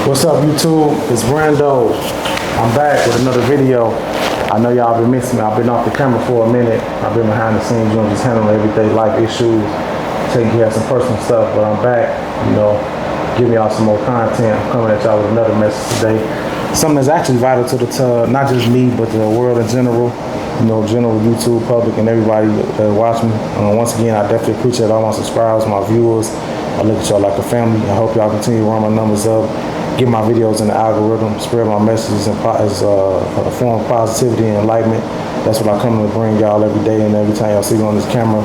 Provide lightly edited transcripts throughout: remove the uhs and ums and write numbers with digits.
What's up, YouTube? It's Brando. I'm back with another video. I know y'all been missing me. I've been off the camera for a minute. I've been behind the scenes, just handling everyday life issues, taking care of some personal stuff, but I'm back, giving y'all some more content. I'm coming at y'all with another message today. Something that's actually vital to not just me, but the world in general, general YouTube public and everybody that watch me. Once again, I definitely appreciate all my subscribers, my viewers. I look at y'all like a family. I hope y'all continue to run my numbers up, get my videos in the algorithm, spread my messages as a form of positivity and enlightenment. That's what I come to bring y'all every day and every time y'all see me on this camera.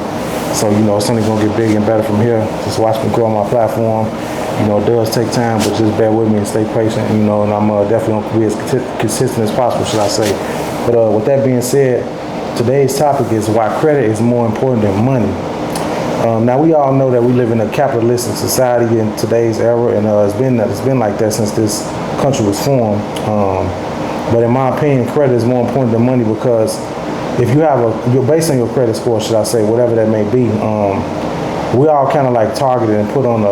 So, it's only going to get big and better from here. Just watch me grow on my platform. It does take time, but just bear with me and stay patient, and I'm definitely going to be as consistent as possible, should I say. But with that being said, today's topic is why credit is more important than money. Now we all know that we live in a capitalistic society in today's era, and it's been like that since this country was formed. But in my opinion, credit is more important than money because if you have you're based on your credit score, should I say, whatever that may be, we all kind of like targeted and put on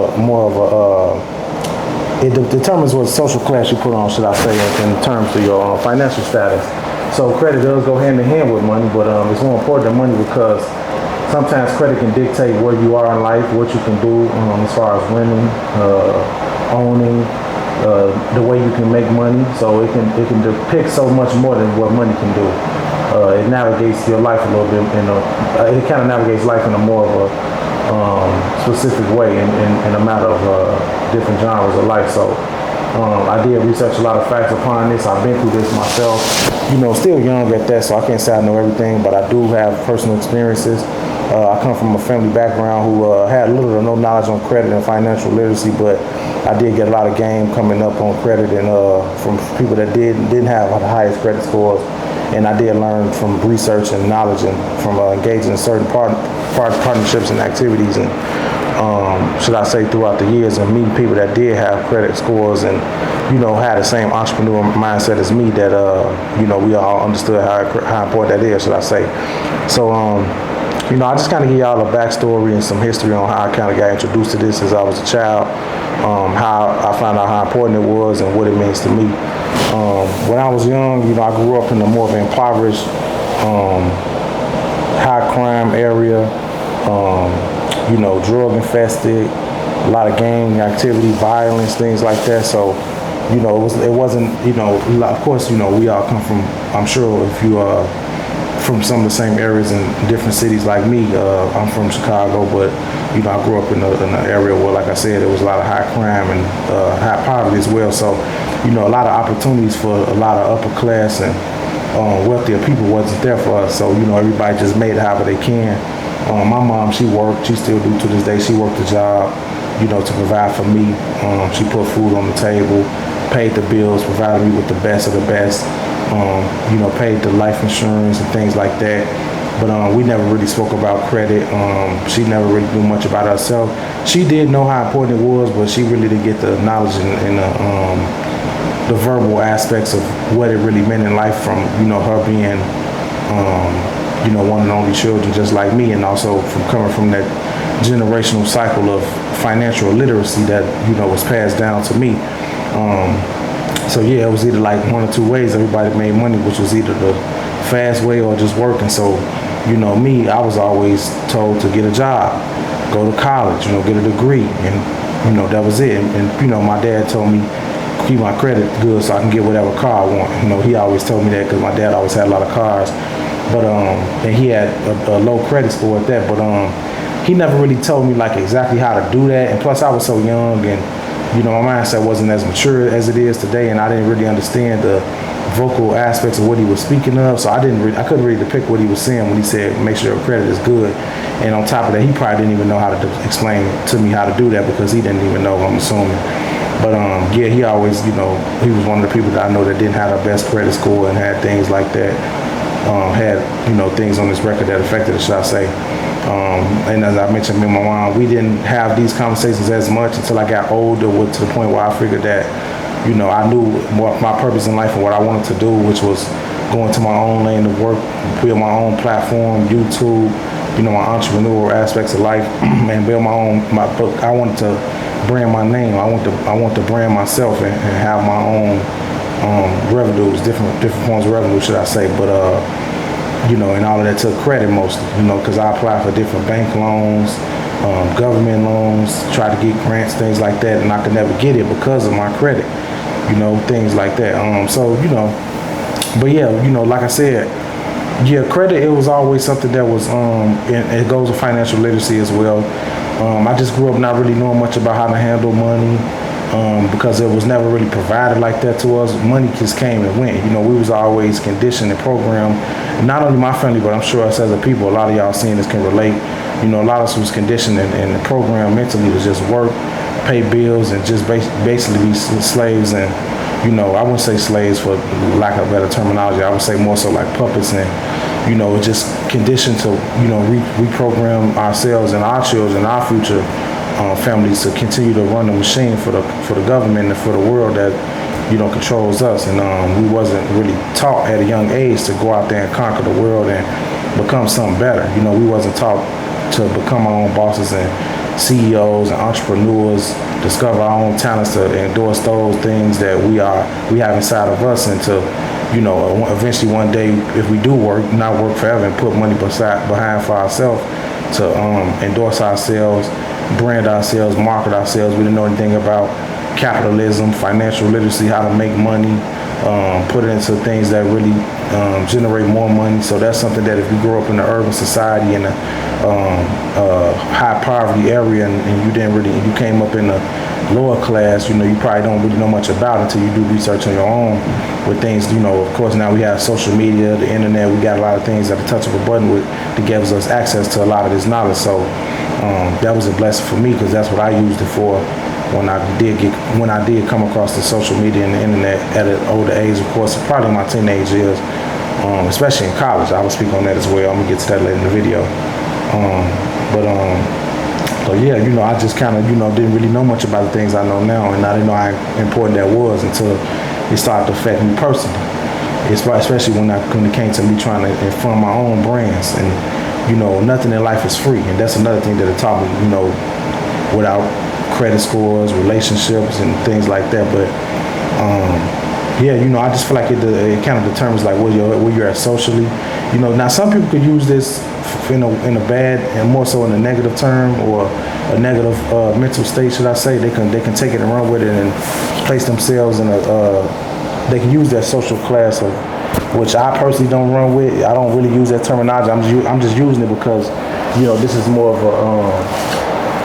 it determines what social class you put on, should I say, in terms of your financial status. So credit does go hand in hand with money, but it's more important than money because sometimes credit can dictate where you are in life, what you can do as far as renting, owning, the way you can make money. So it can depict so much more than what money can do. It navigates your life a little bit, it kind of navigates life in a more of a specific way in a matter of different genres of life. So I did research a lot of facts upon this. I've been through this myself, still young at that, so I can't say I know everything, but I do have personal experiences. I come from a family background who had little or no knowledge on credit and financial literacy, but I did get a lot of game coming up on credit and from people that didn't have the highest credit scores. And I did learn from research and knowledge and from engaging in certain partnerships and activities and should I say throughout the years and meeting people that did have credit scores and had the same entrepreneur mindset as me that we all understood how important that is, should I say. So I just kind of give y'all a backstory and some history on how I kind of got introduced to this as I was a child, how I found out how important it was and what it means to me. When I was young, I grew up in a more of an impoverished, high crime area, drug infested, a lot of gang activity, violence, things like that. So, it wasn't, of course, we all come from, I'm sure if you from some of the same areas in different cities like me. I'm from Chicago, but I grew up in an area where, like I said, there was a lot of high crime and high poverty as well. So, a lot of opportunities for a lot of upper class and wealthier people wasn't there for us. So, everybody just made it however they can. My mom, she worked. She still do to this day. She worked a job, to provide for me. She put food on the table, paid the bills, provided me with the best of the best. Paid the life insurance and things like that. But we never really spoke about credit. She never really knew much about herself. She did know how important it was, but she really didn't get the knowledge and the verbal aspects of what it really meant in life from, her being, one and only children just like me, and also from coming from that generational cycle of financial illiteracy that, was passed down to me. So yeah, it was either like one or two ways everybody made money, which was either the fast way or just working. So, me, I was always told to get a job, go to college, get a degree, and, that was it. And my dad told me keep my credit good so I can get whatever car I want. He always told me that because my dad always had a lot of cars, but and he had a low credit score at that. But he never really told me like exactly how to do that. And plus, I was so young and. My mindset wasn't as mature as it is today, and I didn't really understand the vocal aspects of what he was speaking of. So I couldn't really depict what he was saying when he said, make sure your credit is good. And on top of that, he probably didn't even know how to explain to me how to do that because he didn't even know, I'm assuming. But yeah, he always, he was one of the people that I know that didn't have the best credit score and had things like that. Had, things on his record that affected it, should I say. And as I mentioned, me and my mom, we didn't have these conversations as much until I got older, to the point where I figured that, I knew what my purpose in life and what I wanted to do, which was go into my own lane of work, build my own platform, YouTube, my entrepreneurial aspects of life, and build my book. I wanted to brand my name. I want to brand myself and have my own revenues, different forms of revenue, should I say? But and all of that took credit mostly, because I applied for different bank loans, government loans, try to get grants, things like that, and I could never get it because of my credit, things like that. But yeah, like I said, yeah, credit, it was always something that was, and it goes with financial literacy as well. I just grew up not really knowing much about how to handle money, because it was never really provided like that to us. Money just came and went. We was always conditioned and programmed. Not only my family, but I'm sure us as a people, a lot of y'all seeing this can relate. A lot of us was conditioned and programmed mentally to just work, pay bills, and just basically be slaves. And I wouldn't say slaves for lack of better terminology. I would say more so like puppets, and just conditioned to reprogram ourselves and our children, our future families, to continue to run the machine for the government and for the world that controls us. And we wasn't really taught at a young age to go out there and conquer the world and become something better. We wasn't taught to become our own bosses and CEOs and entrepreneurs, discover our own talents, to endorse those things that we have inside of us, and to eventually one day, if we do work, not work forever and put money behind for ourselves, to endorse ourselves, brand ourselves, market ourselves. We didn't know anything about capitalism, financial literacy, how to make money, put it into things that really generate more money. So that's something that if you grow up in an urban society in a high poverty area, and you came up in a lower class, you probably don't really know much about it until you do research on your own with things. Of course, now we have social media, the internet. We got a lot of things at the touch of a button that gives us access to a lot of this knowledge. So that was a blessing for me, because that's what I used it for when I did come across the social media and the internet at an older age. Of course, probably in my teenage years, especially in college. I will speak on that as well. I'm gonna get to that later in the video. So yeah, I just kind of, didn't really know much about the things I know now, and I didn't know how important that was until it started to affect me personally. Especially when it came to me trying to inform my own brands. And nothing in life is free, and that's another thing that it taught me. Without credit scores, relationships, and things like that. But yeah, I just feel like it kind of determines like where you're at socially. Now some people could use this in a bad and more so in a negative term, or a negative mental state, should I say. They can take it and run with it and place themselves in they can use that social class, of which I personally don't run with. I don't really use that terminology. I'm just using it because this is more of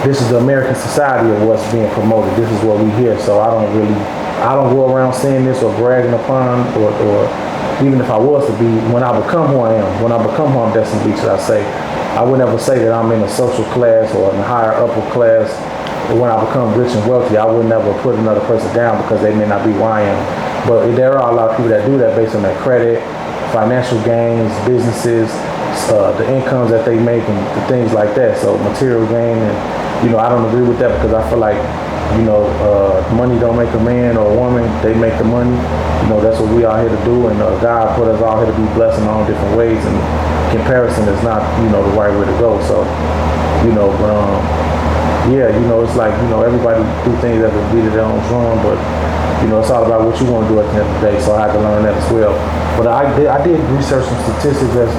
this is the American society of what's being promoted. This is what we hear. So I don't go around saying this or bragging upon, or even if I was to be, when I become who I am, when I become who I'm destined to be, should I say, I would never say that I'm in a social class or in a higher upper class. When I become rich and wealthy, I would never put another person down because they may not be who I am. But there are a lot of people that do that based on their credit, financial gains, businesses, the incomes that they make, and the things like that. So material gain, and I don't agree with that, because I feel like money don't make a man or a woman. They make the money. That's what we are here to do, and God put us all here to be blessed in all different ways, and comparison is not the right way to go. So yeah, it's like everybody do things that beat their own drum, but it's all about what you want to do at the end of the day. So I had to learn that as well. But I did research some statistics that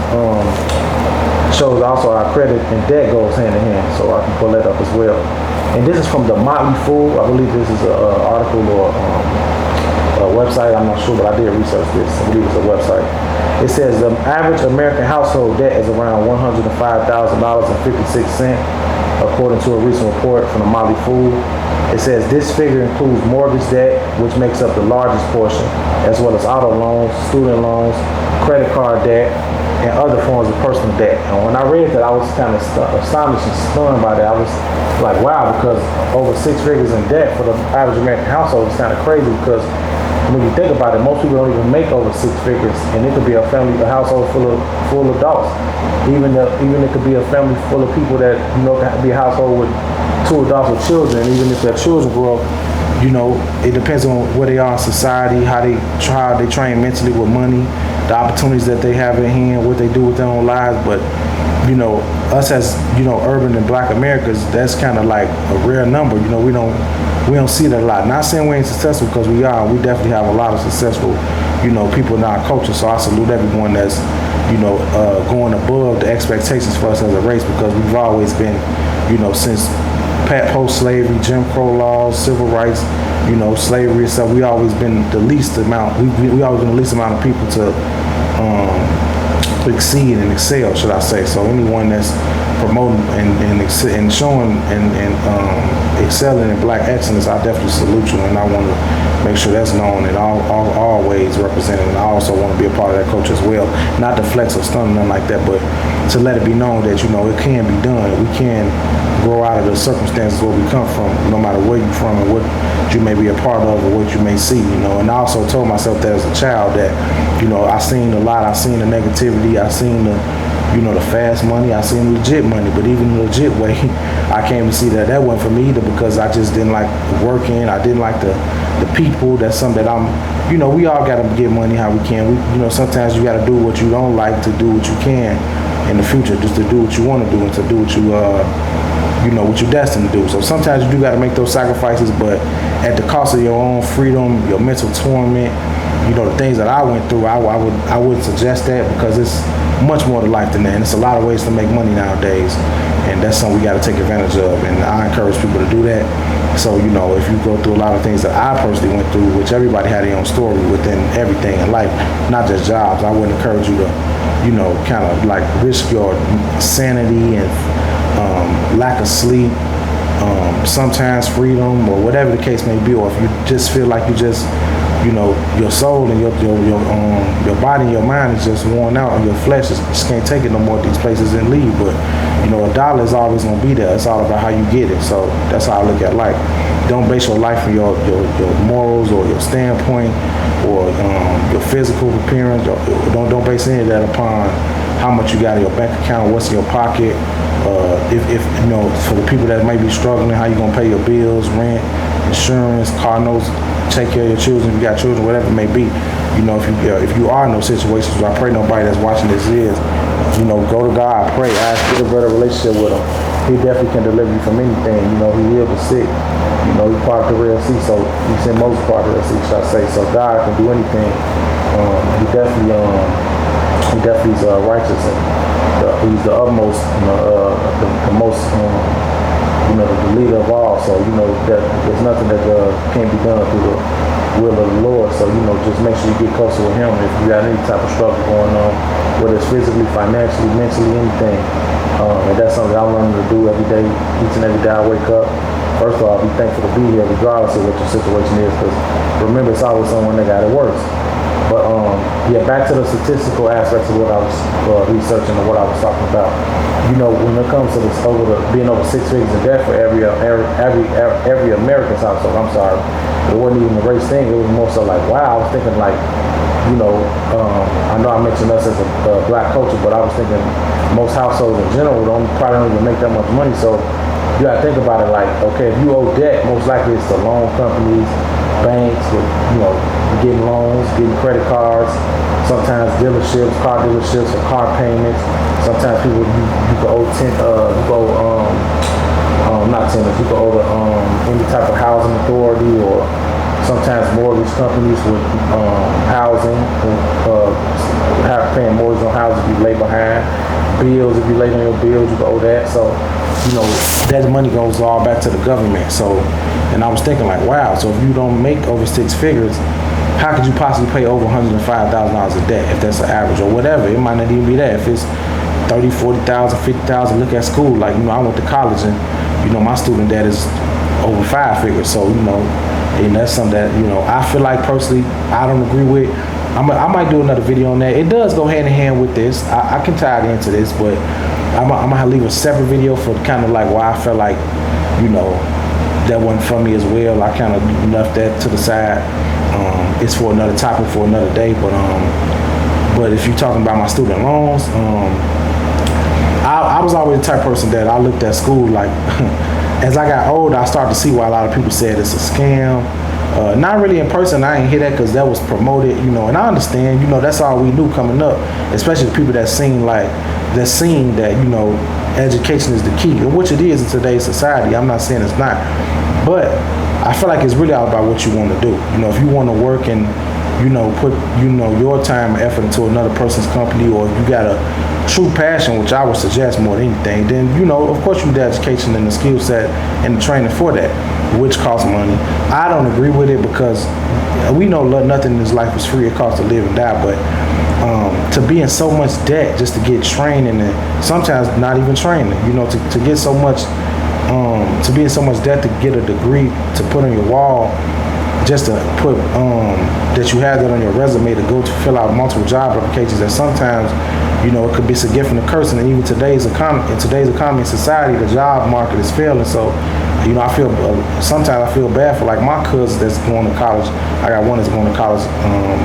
shows also our credit and debt goes hand in hand. So I can pull that up as well. And this is from the Motley Fool. I believe this is an article or a website. I'm not sure, but I did research this. I believe it's a website. It says the average American household debt is around $105,000.56, according to a recent report from the Motley Fool. It says this figure includes mortgage debt, which makes up the largest portion, as well as auto loans, student loans, credit card debt, and other forms of personal debt. And when I read that, I was kind of astonished and stunned by that. I was like, wow, because over 6 figures in debt for the average American household is kind of crazy, because when you think about it, most people don't even make over 6 figures, and it could be a household full of adults. Even it could be a family full of people that can be a household with 2 adults with children. And even if their children grow up you know, it depends on where they are in society, how they train mentally with money, the opportunities that they have at hand, what they do with their own lives. But you know, us as, you know, urban and black Americans, that's kind of like a rare number. You know, we don't see that a lot. Not saying we ain't successful, because we are. We definitely have a lot of successful, you know, people in our culture. So I salute everyone that's, you know, going above the expectations for us as a race, because we've always been, you know, since post-slavery, Jim Crow laws, civil rights, you know, slavery and stuff, we always been the least amount. We always been the least amount of people to exceed and excel, should I say. So anyone that's promoting and showing and excelling in black excellence, I definitely salute you, and I want to make sure that's known and always represented. And I also want to be a part of that culture as well, not to flex or stun or nothing like that, but to let it be known that, you know, it can be done. We can grow out of the circumstances where we come from, no matter where you're from and what you may be a part of or what you may see, you know. And I also told myself that as a child that, you know, I seen a lot. I seen the negativity. I seen the, you know, the fast money. I seen legit money. But even the legit way, I came to see that wasn't for me either, because I just didn't like working. I didn't like the people. That's something that you know, we all got to get money how we can. You know, sometimes you got to do what you don't like to do what you can in the future, just to do what you want to do and to do what you know, what you're destined to do. So sometimes you do got to make those sacrifices, but at the cost of your own freedom, your mental torment, you know, the things that I went through, I wouldn't suggest that, because it's much more to life than that. And it's a lot of ways to make money nowadays, and that's something we got to take advantage of. And I encourage people to do that. So, you know, if you go through a lot of things that I personally went through, which everybody had their own story within everything in life, not just jobs, I would encourage you to, you know, kind of like risk your sanity and lack of sleep, sometimes freedom, or whatever the case may be. Or if you just feel like you just, you know, your soul and your body and your mind is just worn out, and your flesh just can't take it no more at these places and leave. But, you know, a dollar is always going to be there. It's all about how you get it. So that's how I look at life. Don't base your life on your morals or your standpoint or your physical appearance. Don't base any of that upon how much you got in your bank account, what's in your pocket. If you know, for the people that may be struggling, how you gonna pay your bills, rent, insurance, car notes, take care of your children if you got children, whatever it may be. You know, if you are in those situations, I pray nobody that's watching this is, you know, go to God, pray, ask, get a better relationship with Him. He definitely can deliver you from anything. You know, He healed the sick. You know, He parted the Red Sea, so He sent Moses part of the Red Sea, should I say. So God can do anything. He definitely is righteous, and He's the utmost, you know, the most, you know, the leader of all. So, you know, that there's nothing that can't be done through the will of the Lord. So, you know, just make sure you get closer with Him if you got any type of struggle going on, whether it's physically, financially, mentally, anything. And that's something I'm learning to do every day, each and every day I wake up. First of all, be thankful to be here regardless of what your situation is, because remember, it's always someone that got it worse. But yeah, back to the statistical aspects of what I was researching and what I was talking about. You know, when it comes to this being over 6 figures in debt for every American's household, I'm sorry, it wasn't even a race thing. It was more so like, wow, I was thinking like, you know, I know I mentioned us as a black culture, but I was thinking most households in general probably don't even make that much money. So you gotta think about it like, okay, if you owe debt, most likely it's the loan companies, banks, with, you know, getting loans, getting credit cards, sometimes dealerships, car dealerships for car payments. Sometimes people, you can owe not tenants, you can owe any type of housing authority, or sometimes mortgage companies with housing, paying mortgage on houses if you lay behind. Bills, if you late on your bills, you can owe that. So, you know, that money goes all back to the government. So, and I was thinking like, wow, so if you don't make over 6 figures, how could you possibly pay over $105,000 a debt if that's an average, or whatever? It might not even be that. If it's 30, 40,000, 50,000, look at school. Like, you know, I went to college, and, you know, my student debt is over 5 figures. So, you know, and that's something that, you know, I feel like personally, I don't agree with. I might do another video on that. It does go hand in hand with this. I can tie it into this, but I'm gonna leave a separate video for kind of like why I felt like, you know, that wasn't for me as well. I kind of left that to the side. It's for another topic for another day. But if you're talking about my student loans, I was always the type of person that I looked at school like as I got older, I started to see why a lot of people said it's a scam. Not really in person, I ain't hear that because that was promoted, you know, and I understand, you know, that's all we knew coming up, especially the people that seen that, you know, education is the key, and which it is in today's society. I'm not saying it's not, but I feel like it's really all about what you want to do. You know, if you want to work and, you know, put, you know, your time and effort into another person's company, or you got a true passion, which I would suggest more than anything, then, you know, of course you need the education and the skill set and the training for that, which costs money. I don't agree with it because we know nothing in this life is free. It costs to live and die, but to be in so much debt just to get training, and sometimes not even training, you know, to get so much, to be in so much debt to get a degree to put on your wall, just to put that you have that on your resume to go to fill out multiple job applications, that sometimes, you know, it could be a gift and a curse. And even in today's economy and society, the job market is failing. So, you know, sometimes I feel bad for like my cousins that's going to college. I got one that's going to college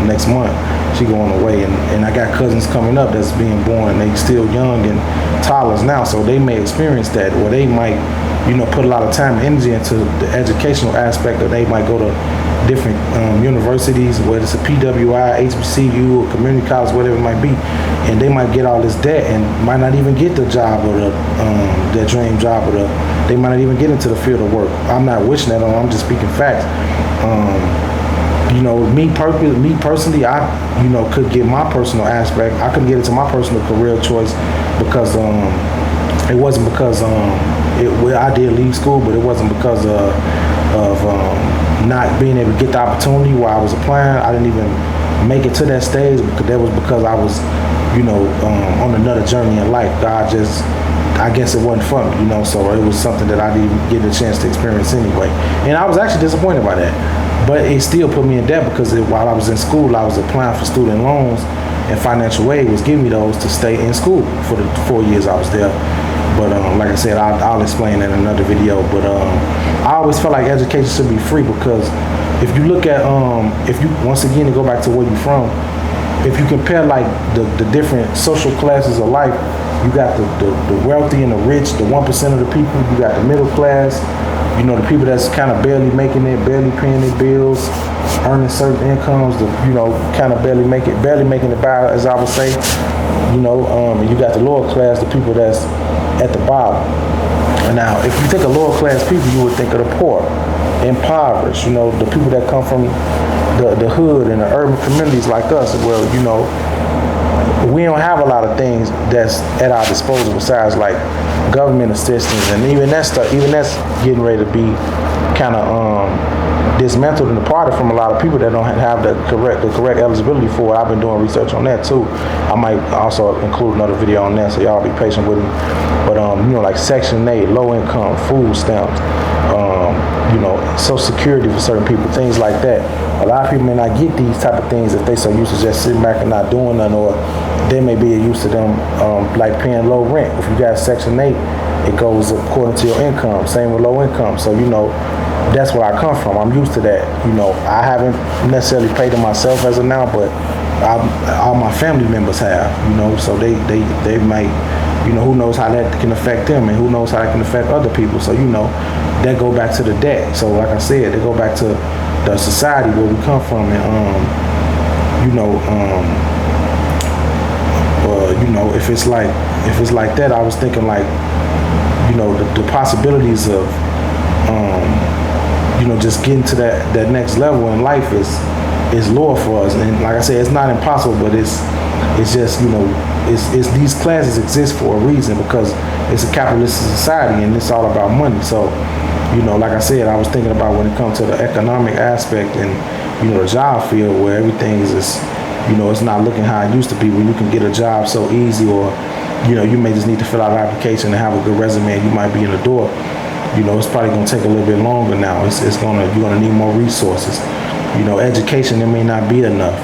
next month. She going away, and I got cousins coming up that's being born, and they still young and toddlers now. So they may experience that, or they might, you know, put a lot of time and energy into the educational aspect, or they might go to different universities, whether it's a PWI, HBCU, or community college, whatever it might be, and they might get all this debt and might not even get the job or their dream job, or they might not even get into the field of work. I'm not wishing that on. I'm just speaking facts. You know, me personally, I, you know, could get my personal aspect. I couldn't get into my personal career choice because it wasn't because I did leave school, but it wasn't because of not being able to get the opportunity while I was applying. I didn't even make it to that stage because that was because I was, you know, on another journey in life. I guess it wasn't for me, you know, so it was something that I didn't get a chance to experience anyway. And I was actually disappointed by that. But it still put me in debt because while I was in school, I was applying for student loans, and financial aid was giving me those to stay in school for the 4 years I was there. But like I said, I'll explain that in another video. But I always felt like education should be free, because if you look at, if you, once again, to go back to where you're from, if you compare like the different social classes of life, you got the wealthy and the rich, the 1% of the people, you got the middle class, you know, the people that's kind of barely making it, barely paying their bills, earning certain incomes, you know, kind of barely making it by, as I would say, you know, and you got the lower class, the people that's at the bottom. And now, if you think of lower class people, you would think of the poor, impoverished, you know, the people that come from the hood and the urban communities like us. Well, you know, we don't have a lot of things that's at our disposal besides like government assistance, and even that's getting ready to be kind of dismantled and departed from a lot of people that don't have the correct eligibility for it. I've been doing research on that too. I might also include another video on that, so y'all be patient with me. But you know, like Section 8, low income, food stamps, you know, Social Security for certain people, things like that. A lot of people may not get these type of things if they so used to just sitting back and not doing nothing, or they may be used to them like paying low rent. If you got Section 8, it goes according to your income. Same with low income. So, you know, that's where I come from. I'm used to that. You know, I haven't necessarily paid it myself as of now, but all my family members have, you know, so they might, you know, who knows how that can affect them, and who knows how it can affect other people. So, you know, that go back to the debt. So like I said, they go back to the society where we come from. And you know, if it's like that, I was thinking like, you know, the possibilities of you know, just getting to that next level in life is lower for us. And like I said, it's not impossible, but it's just, you know, it's these classes exist for a reason, because it's a capitalist society and it's all about money. So, you know, like I said, I was thinking about when it comes to the economic aspect and, you know, the job field, where everything is just, you know, it's not looking how it used to be, when you can get a job so easy, or, you know, you may just need to fill out an application and have a good resume and you might be in the door. You know, it's probably going to take a little bit longer now. You're going to need more resources. You know, education, it may not be enough.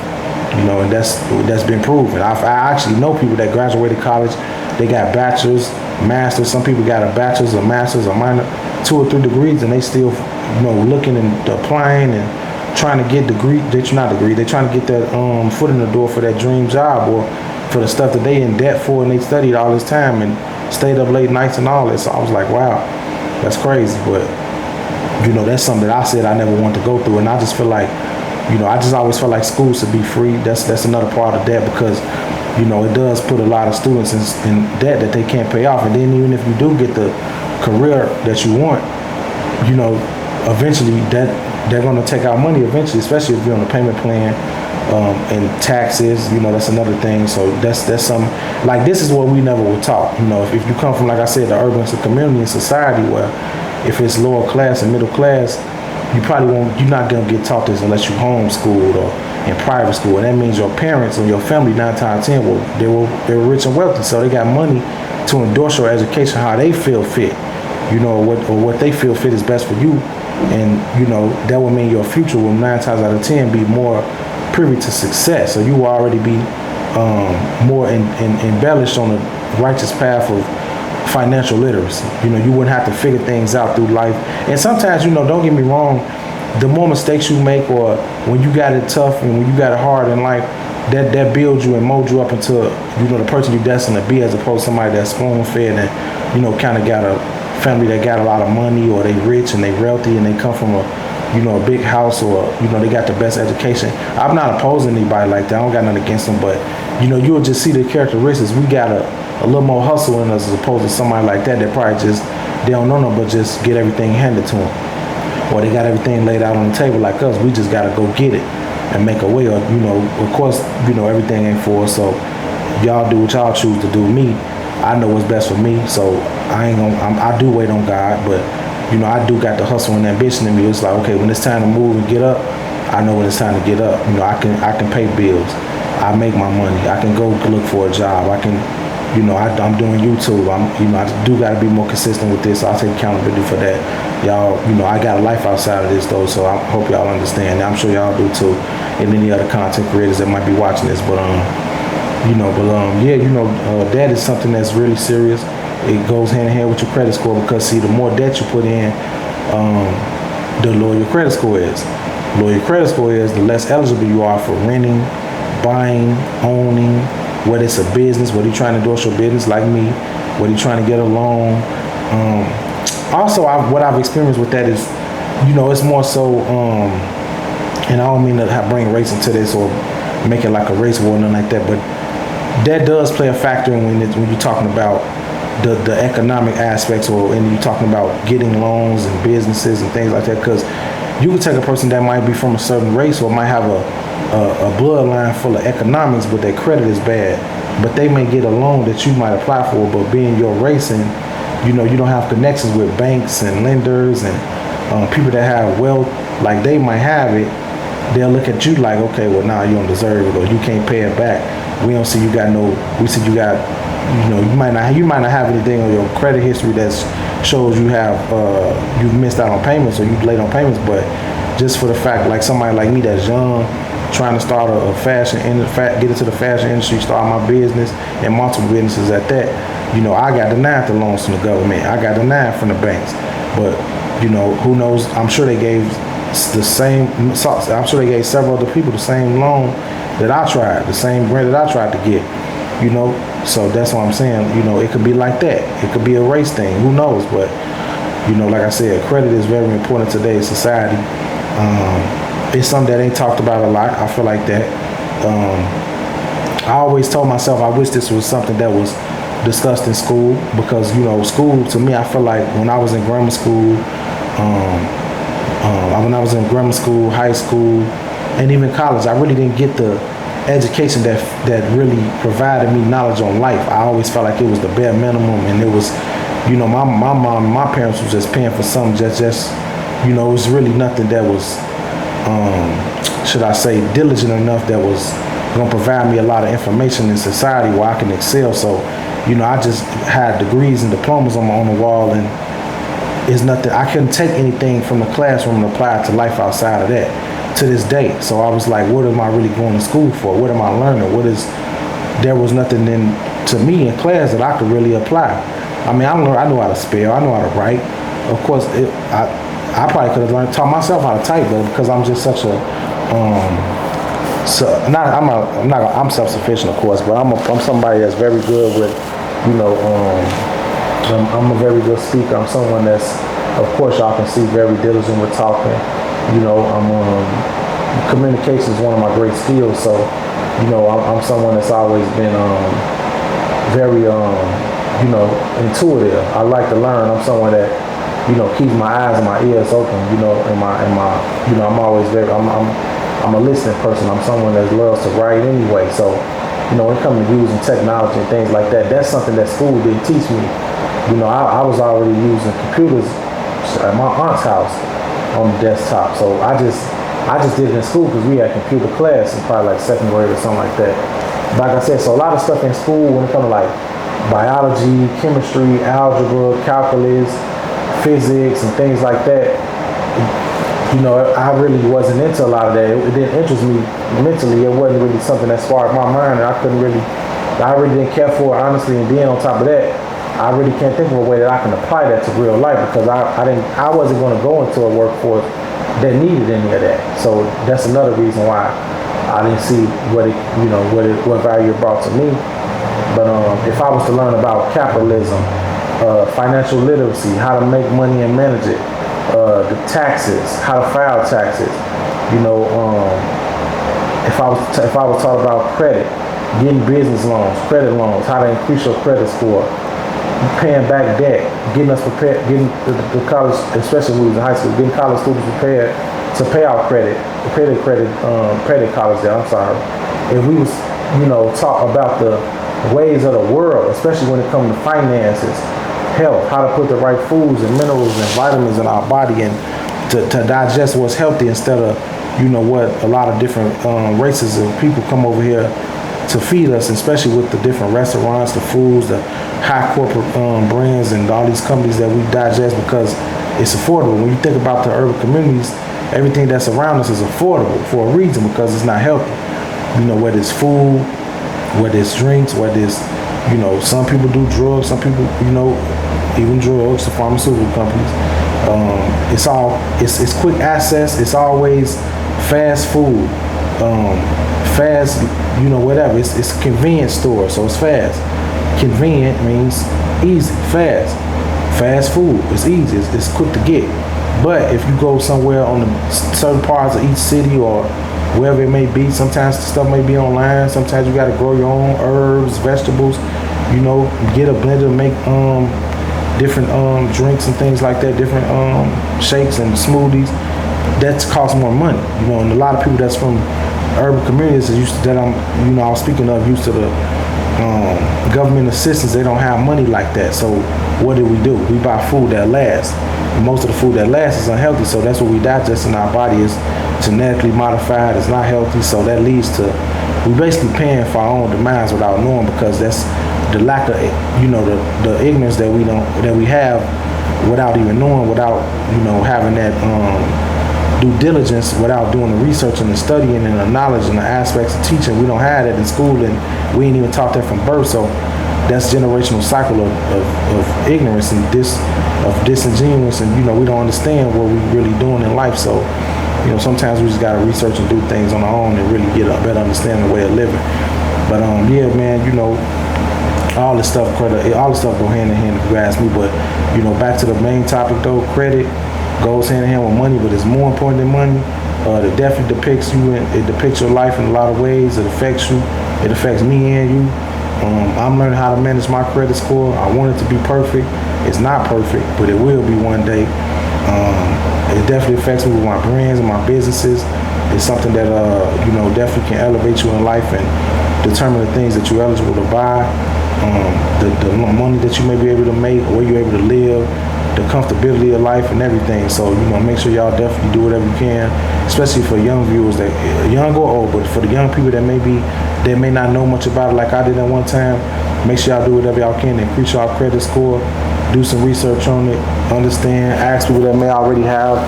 You know, and that's been proven. I actually know people that graduated college, they got bachelor's, master's. Some people got a bachelor's, a master's, a minor, 2 or 3 degrees, and they still, you know, looking and applying and trying to get they're trying to get that foot in the door for that dream job, or for the stuff that they in debt for, and they studied all this time and stayed up late nights and all that. So I was like, wow. That's crazy, but that's something that I said I never want to go through, and I just feel like, I just always felt like school should be free. That's another part of that, because it does put a lot of students in debt that they can't pay off, and then even if you do get the career that you want, eventually they're going to take out money eventually, especially if you're on a payment plan, and taxes. That's another thing. So that's something like, this is what we never were taught. If you come from, like I said, the urban community and society, where if it's lower class and middle class, you're not going to get taught this unless you homeschooled or in private school, and that means your parents or your family 9 times 10 they were rich and wealthy, so they got money to endorse your education how they feel fit, or what they feel fit is best for you, and that will mean your future will 9 times out of 10 be more privy to success. So you will already be more embellished on the righteous path of financial literacy. You wouldn't have to figure things out through life. And sometimes, don't get me wrong, the more mistakes you make, or when you got it tough and when you got it hard in life, that builds you and molds you up into the person you're destined to be, as opposed to somebody that's spoon-fed and kind of got a family that got a lot of money, or they rich and they wealthy and they come from a big house, or they got the best education. I'm not opposing anybody like that. I don't got nothing against them, but you'll just see the characteristics. We got a little more hustle in us, as opposed to somebody like that probably just, they don't know nothing but just get everything handed to them, or they got everything laid out on the table like us. We just got to go get it and make a way. Or of course, everything ain't for us, so y'all do what y'all choose to do. Me, I know what's best for me, so I do wait on God, but I do got the hustle and ambition in me. It's like, okay, when it's time to move and get up, I know when it's time to get up. I can pay bills, I make my money, I can go look for a job, I can, I'm doing YouTube. I do got to be more consistent with this. So I'll take accountability for that. Y'all, I got a life outside of this though, so I hope y'all understand. I'm sure y'all do too, and any other content creators that might be watching this. But debt is something that's really serious. It goes hand in hand with your credit score, because see, the more debt you put in, the lower your credit score is. The lower your credit score is, the less eligible you are for renting, buying, owning, whether it's a business, whether you're trying to endorse your business like me, whether you're trying to get a loan. Also, what I've experienced with that is, it's more so, and I don't mean to bring race into this or make it like a race war or nothing like that, but that does play a factor in when you're talking about the economic aspects, or when you're talking about getting loans and businesses and things like that, because you can take a person that might be from a certain race, or might have a bloodline full of economics, but their credit is bad, but they may get a loan that you might apply for, but being your race and you don't have connections with banks and lenders and people that have wealth like they might have it, they'll look at you like, okay, well, now you don't deserve it, or you can't pay it back. We don't see you got we see you got, you might not have anything on your credit history that shows you have you've missed out on payments, or you late on payments, but just for the fact, like somebody like me that's young, trying to start a get into the fashion industry, start my business and multiple businesses at that, I got denied the loans from the government, I got denied from the banks, but who knows, I'm sure they gave several other people the same loan that I tried, the same grant that I tried to get, so that's what I'm saying. It could be like that, it could be a race thing, who knows, but like I said, credit is very important in today's society. It's something that ain't talked about a lot. I feel like that. I always told myself I wish this was something that was discussed in school, because school to me, I feel like when I was in grammar school, high school, and even college, I really didn't get the education that really provided me knowledge on life. I always felt like it was the bare minimum, and it was, my mom and my parents was just paying for something just it was really nothing that was, should I say, diligent enough, that was going to provide me a lot of information in society where I can excel. So, I just had degrees and diplomas on the wall, and it's nothing. I couldn't take anything from the classroom and apply it to life outside of that to this day. So I was like, what am I really going to school for? What am I learning? There was nothing to me in class that I could really apply. I mean, I know how to spell, I know how to write. Of course, I probably could have taught myself how to type, but because I'm just such a I'm self-sufficient, of course, but I'm somebody that's very good with, I'm a very good speaker. I'm someone that's Of course, y'all can see very diligent with talking. You know, communication is one of my great skills. So, you know, I'm someone that's always been very, you know, intuitive. I like to learn. I'm someone that, you know, keeps my eyes and my ears open. You know, you know, I'm always very, I'm a listening person. I'm someone that loves to write anyway. So, you know, when it comes to using technology and things like that, that's something that school didn't teach me. You know, I was already using computers at my aunt's house on the desktop. So I just did it in school because we had computer class in probably like second grade or something like that. Like I said, so a lot of stuff in school when it comes to like biology, chemistry, algebra, calculus, physics, and things like that, you know, I really wasn't into a lot of that. It didn't interest me mentally. It wasn't really something that sparked my mind, and I really didn't care for it, honestly. And then on top of that, I really can't think of a way that I can apply that to real life because I wasn't going to go into a workforce that needed any of that. So that's another reason why I didn't see what value it brought to me. But if I was to learn about capitalism, financial literacy, how to make money and manage it, the taxes, how to file taxes, you know, if I was taught about credit, getting business loans, credit loans, how to increase your credit score, paying back debt, getting us prepared, getting the college, especially when we was in high school, getting college students prepared to pay our credit college debt. I'm sorry. If we was, you know, talk about the ways of the world, especially when it comes to finances, health, how to put the right foods and minerals and vitamins in our body and to digest what's healthy instead of, you know, what a lot of different races of people come over here to feed us, especially with the different restaurants, the foods, the high corporate brands and all these companies that we digest because it's affordable. When you think about the urban communities, everything that's around us is affordable for a reason because it's not healthy. You know, whether it's food, whether it's drinks, whether it's, you know, some people do drugs, some people, you know, even drugs, the pharmaceutical companies. It's quick access. It's always fast food, fast, you know, whatever. It's a convenience store, so it's fast. Convenient means easy, fast. Fast food, it's easy, it's quick to get. But if you go somewhere on the certain parts of each city or wherever it may be, sometimes the stuff may be online. Sometimes you got to grow your own herbs, vegetables. You know, get a blender to make different drinks and things like that, different shakes and smoothies. That costs more money, you know. And a lot of people that's from urban communities I was speaking of, used to the government assistance. They don't have money like that. So what do? We buy food that lasts. And most of the food that lasts is unhealthy. So that's what we digest in our body is genetically modified. It's not healthy. So that leads to we basically paying for our own demise without knowing because that's the lack of, you know, the ignorance that we have without even knowing, without, you know, having that due diligence, without doing the research and the studying and the knowledge and the aspects of teaching. We don't have that in school and we ain't even taught that from birth. So that's generational cycle of ignorance and disingenuous, and, you know, we don't understand what we're really doing in life. So, you know, sometimes we just got to research and do things on our own and really get a better understanding of the way of living. But yeah, man, you know, all this stuff go hand in hand if you ask me. But, you know, back to the main topic though, credit goes hand in hand with money, but it's more important than money. It definitely depicts you, and it depicts your life in a lot of ways. It affects you. It affects me and you. I'm learning how to manage my credit score. I want it to be perfect. It's not perfect, but it will be one day. It definitely affects me with my brands and my businesses. It's something that, you know, definitely can elevate you in life and determine the things that you're eligible to buy, the money that you may be able to make, where you're able to live, the comfortability of life and everything. So, you know, make sure y'all definitely do whatever you can, especially for young viewers, that young or old, but for the young people that may not know much about it like I did at one time. Make sure y'all do whatever y'all can to increase y'all credit score. Do some research on it, understand, ask people that may already have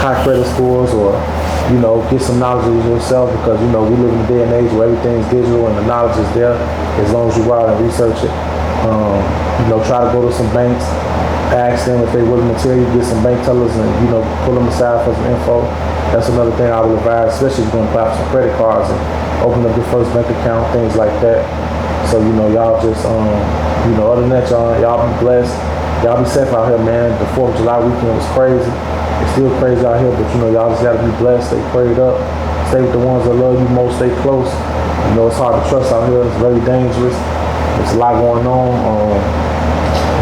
high credit scores, or, you know, get some knowledge of yourself, because, you know, we live in a day and age where everything's digital and the knowledge is there as long as you go out and research it. You know, try to go to some banks, ask them if they're willing to tell you, get some bank tellers and, you know, pull them aside for some info. That's another thing I would advise, especially if you're going to apply for some credit cards and open up your first bank account, things like that. So, you know, y'all just, you know, other than that, y'all be blessed. Y'all be safe out here, man. The 4th of July weekend was crazy. It's still crazy out here, but you know, y'all just gotta be blessed, stay prayed up, stay with the ones that love you most, stay close. You know, it's hard to trust out here. It's very dangerous. There's a lot going on.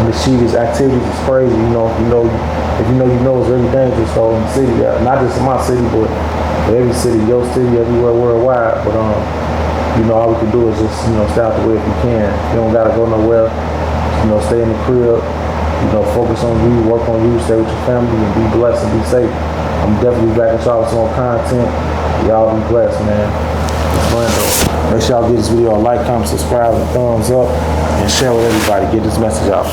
Mischievous activities is crazy. You know, if you know, it's very dangerous. So in the city, not just in my city, but every city, your city, everywhere worldwide. But you know, all we can do is just, you know, stay out the way if you can. You don't gotta go nowhere. You know, stay in the crib. You know, focus on you, work on you, stay with your family, and be blessed and be safe. I'm definitely back at y'all with some more content. Y'all be blessed, man. It's Brando. Make sure y'all give this video a like, comment, subscribe, and thumbs up, and share with everybody. Get this message out.